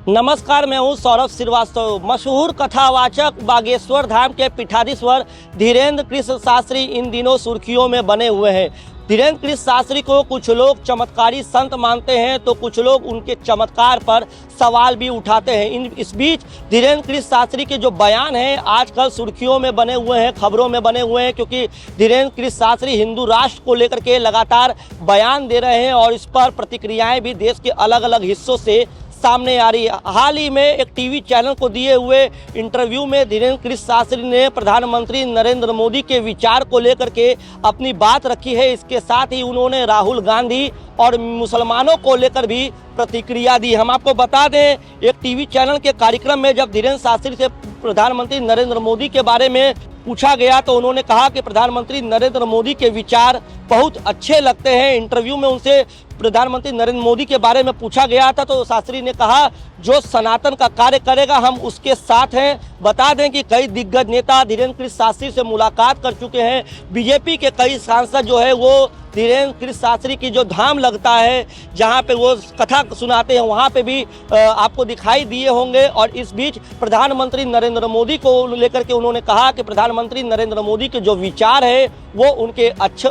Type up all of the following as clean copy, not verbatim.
नमस्कार, मैं हूं सौरभ श्रीवास्तव। मशहूर कथावाचक बागेश्वर धाम के पीठाधीश्वर धीरेन्द्र कृष्ण शास्त्री इन दिनों सुर्खियों में बने हुए हैं। धीरेन्द्र कृष्ण शास्त्री को कुछ लोग चमत्कारी संत मानते हैं तो कुछ लोग उनके चमत्कार पर सवाल भी उठाते हैं। इस बीच धीरेन्द्र कृष्ण शास्त्री के जो बयान हैं आजकल सुर्खियों में बने हुए हैं, खबरों में बने हुए हैं, क्योंकि धीरेन्द्र कृष्ण शास्त्री हिंदू राष्ट्र को लेकर के लगातार बयान दे रहे हैं और इस पर प्रतिक्रियाएं भी देश के अलग अलग हिस्सों से सामने आ रही है। हाल ही में एक टीवी चैनल को दिए हुए इंटरव्यू में धीरेन्द्र कृष्ण शास्त्री ने प्रधानमंत्री नरेंद्र मोदी के विचार को लेकर के अपनी बात रखी है। इसके साथ ही उन्होंने राहुल गांधी और मुसलमानों को लेकर भी प्रतिक्रिया दी। हम आपको बता दें, एक टीवी चैनल के कार्यक्रम में जब धीरेन्द्र शास्त्री से प्रधानमंत्री नरेंद्र मोदी के बारे में पूछा गया तो उन्होंने कहा कि प्रधानमंत्री नरेंद्र मोदी के विचार बहुत अच्छे लगते हैं। इंटरव्यू में उनसे प्रधानमंत्री नरेंद्र मोदी के बारे में पूछा गया था तो शास्त्री ने कहा, जो सनातन का कार्य करेगा हम उसके साथ हैं। बता दें कि कई दिग्गज नेता धीरेन्द्र कृष्ण शास्त्री से मुलाकात कर चुके हैं। बीजेपी के कई सांसद जो है वो धीरेन्द्र कृष्ण शास्त्री की जो धाम लगता है जहां पे वो कथा सुनाते हैं वहां पे भी आपको दिखाई दिए होंगे। और इस बीच प्रधानमंत्री नरेंद्र मोदी को लेकर के उन्होंने कहा कि प्रधानमंत्री नरेंद्र मोदी के जो विचार है वो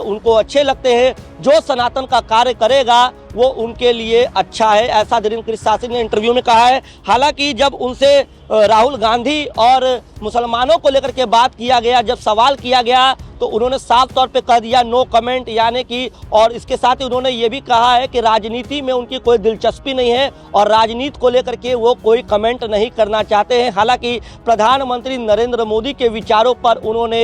उनको अच्छे लगते हैं। जो सनातन का कार्य करेगा वो उनके लिए अच्छा है, ऐसा धीरेन्द्र कृष्ण शास्त्री ने इंटरव्यू में कहा है। हालांकि जब उनसे राहुल गांधी और मुसलमानों को लेकर के बात किया गया, जब सवाल किया गया तो उन्होंने साफ तौर पे कह दिया नो कमेंट, यानी कि और इसके साथ ही उन्होंने ये भी कहा है कि राजनीति में उनकी कोई दिलचस्पी नहीं है और राजनीति को लेकर के वो कोई कमेंट नहीं करना चाहते हैं। हालांकि प्रधानमंत्री नरेंद्र मोदी के विचारों पर उन्होंने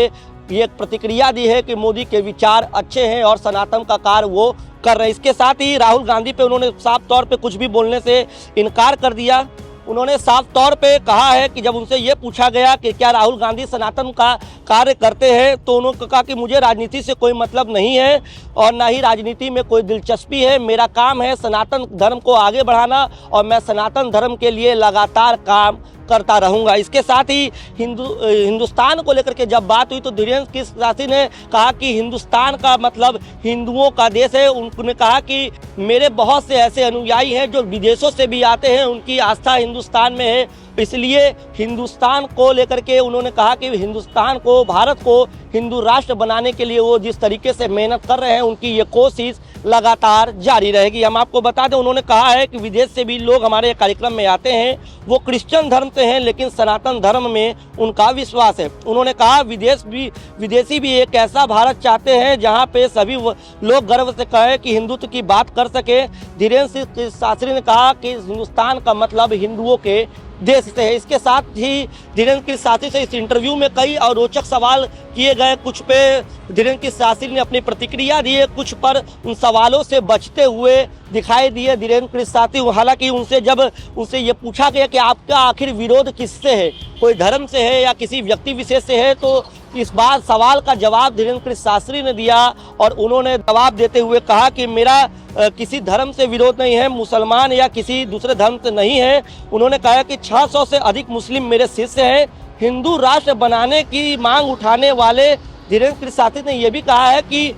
ये प्रतिक्रिया दी है कि मोदी के विचार अच्छे हैं और सनातन का कार्य वो कर रहे हैं। इसके साथ ही राहुल गांधी पे उन्होंने साफ तौर पे कुछ भी बोलने से इनकार कर दिया। उन्होंने साफ तौर पे कहा है कि जब उनसे ये पूछा गया कि क्या राहुल गांधी सनातन का कार्य करते हैं तो उन्होंने कहा कि मुझे राजनीति से कोई मतलब नहीं है और ना ही राजनीति में कोई दिलचस्पी है। मेरा काम है सनातन धर्म को आगे बढ़ाना और मैं सनातन धर्म के लिए लगातार काम करता रहूंगा। इसके साथ ही हिंदुस्तान को लेकर के जब बात हुई तो धीरेन्द्र कृष्ण शास्त्री ने कहा कि हिंदुस्तान का मतलब हिंदुओं का देश है। उन्होंने कहा कि मेरे बहुत से ऐसे अनुयायी हैं जो विदेशों से भी आते हैं, उनकी आस्था हिंदुस्तान में है, इसलिए हिंदुस्तान को लेकर के उन्होंने कहा कि हिंदुस्तान को, भारत को हिंदू राष्ट्र बनाने के लिए वो जिस तरीके से मेहनत कर रहे हैं उनकी ये कोशिश लगातार जारी रहेगी। हम आपको बता दें, उन्होंने कहा है कि विदेश से भी लोग हमारे कार्यक्रम में आते हैं, वो क्रिश्चियन धर्म से हैं लेकिन सनातन धर्म में उनका विश्वास है। उन्होंने कहा विदेशी भी एक ऐसा भारत चाहते हैं जहां पे सभी लोग गर्व से कहें कि हिंदुत्व की बात कर सके। धीरेन्द्र कृष्ण शास्त्री ने कहा कि हिंदुस्तान का मतलब हिंदुओं के देश से है। इसके साथ ही धीरेन्द्र कृष्ण शास्त्री से इस इंटरव्यू में कई और रोचक सवाल किए गए। कुछ पे धीरेन्द्र कृष्ण शास्त्री ने अपनी प्रतिक्रिया दी है, कुछ पर उन सवालों से बचते हुए दिखाई दिए धीरेन्द्र कृष्ण शास्त्री। हालांकि उनसे ये पूछा गया कि आपका आखिर विरोध किससे है, कोई धर्म से है या किसी व्यक्ति विशेष से है, तो इस बार सवाल का जवाब धीरेन्द्र कृष्ण शास्त्री ने दिया और उन्होंने जवाब देते हुए कहा कि मेरा किसी धर्म से विरोध नहीं है, मुसलमान या किसी दूसरे धर्म से नहीं है। उन्होंने कहा कि 600 से अधिक मुस्लिम मेरे शिष्य हैं। हिंदू राष्ट्र बनाने की मांग उठाने वाले धीरेन्द्र कृष्ण शास्त्री ने यह भी कहा है कि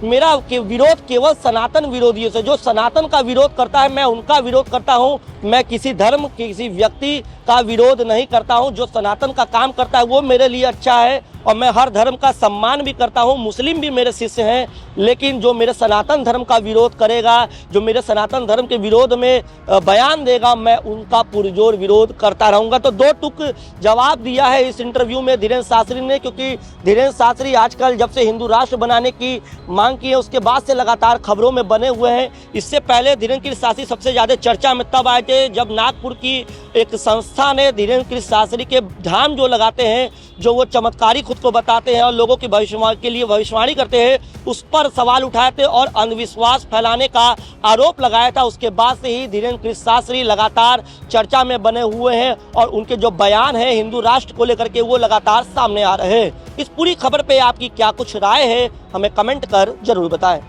मेरा विरोध केवल सनातन विरोधियों से, जो सनातन का विरोध करता है मैं उनका विरोध करता हूं। मैं किसी धर्म, किसी व्यक्ति का विरोध नहीं करता हूं। जो सनातन का काम करता है वो मेरे लिए अच्छा है और मैं हर धर्म का सम्मान भी करता हूं। मुस्लिम भी मेरे शिष्य हैं, लेकिन जो मेरे सनातन धर्म का विरोध करेगा, जो मेरे सनातन धर्म के विरोध में बयान देगा, मैं उनका पुरजोर विरोध करता रहूंगा। तो दो टुक जवाब दिया है इस इंटरव्यू में धीरेन्द्र शास्त्री ने, क्योंकि धीरेन्द्र शास्त्री आजकल जब से हिंदू राष्ट्र बनाने की मांग की है उसके बाद से लगातार खबरों में बने हुए हैं। इससे पहले धीरेन्द्र कृष्ण शास्त्री सबसे ज़्यादा चर्चा में तब आए थे जब नागपुर की एक संस्था ने धीरेन्द्र कृष्ण शास्त्री के धाम जो लगाते हैं, जो वो चमत्कारी खुद को बताते हैं और लोगों की भविष्यवाणी के लिए भविष्यवाणी करते हैं, उस पर सवाल उठाए थे और अंधविश्वास फैलाने का आरोप लगाया था। उसके बाद से ही धीरेन्द्र कृष्ण शास्त्री लगातार चर्चा में बने हुए हैं और उनके जो बयान है हिंदू राष्ट्र को लेकर के वो लगातार सामने आ रहे हैं। इस पूरी खबर पे आपकी क्या कुछ राय है, हमें कमेंट कर जरूर बताएं।